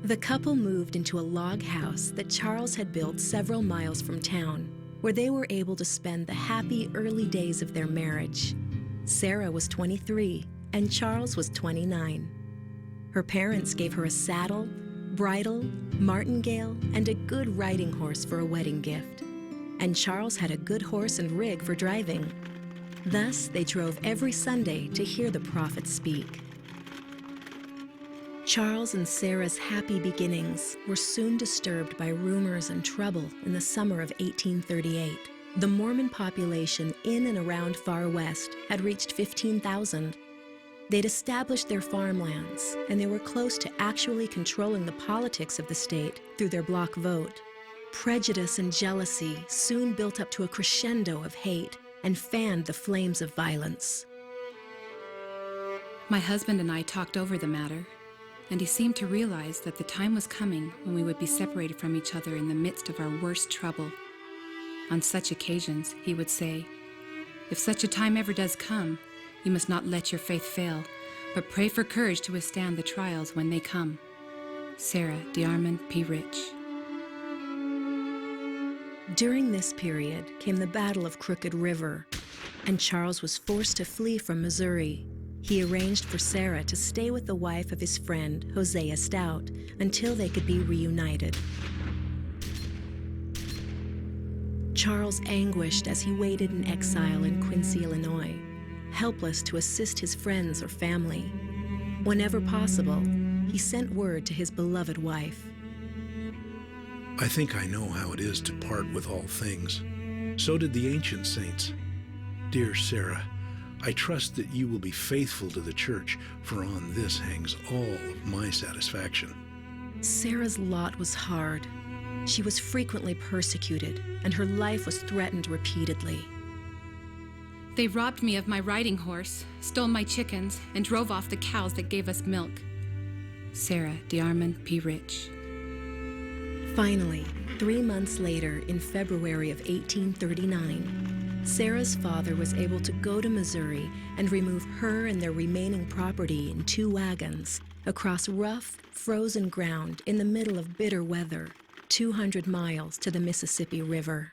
The couple moved into a log house that Charles had built several miles from town, where they were able to spend the happy early days of their marriage. Sarah was 23 and Charles was 29. Her parents gave her a saddle, bridle, martingale, and a good riding horse for a wedding gift. And Charles had a good horse and rig for driving. Thus, they drove every Sunday to hear the prophet speak. Charles and Sarah's happy beginnings were soon disturbed by rumors and trouble in the summer of 1838. The Mormon population in and around Far West had reached 15,000. They'd established their farmlands, and they were close to actually controlling the politics of the state through their block vote. Prejudice and jealousy soon built up to a crescendo of hate and fanned the flames of violence. My husband and I talked over the matter, and he seemed to realize that the time was coming when we would be separated from each other in the midst of our worst trouble. On such occasions, he would say, "If such a time ever does come, you must not let your faith fail, but pray for courage to withstand the trials when they come." Sarah DeArmond P. Rich. During this period came the Battle of Crooked River, and Charles was forced to flee from Missouri. He arranged for Sarah to stay with the wife of his friend, Hosea Stout, until they could be reunited. Charles anguished as he waited in exile in Quincy, Illinois, helpless to assist his friends or family. Whenever possible, he sent word to his beloved wife. I think I know how it is to part with all things. So did the ancient saints. Dear Sarah, I trust that you will be faithful to the church, for on this hangs all of my satisfaction. Sarah's lot was hard. She was frequently persecuted, and her life was threatened repeatedly. They robbed me of my riding horse, stole my chickens, and drove off the cows that gave us milk. Sarah DeArmond P. Rich. Finally, 3 months later, in February of 1839, Sarah's father was able to go to Missouri and remove her and their remaining property in 2 wagons across rough, frozen ground in the middle of bitter weather, 200 miles to the Mississippi River.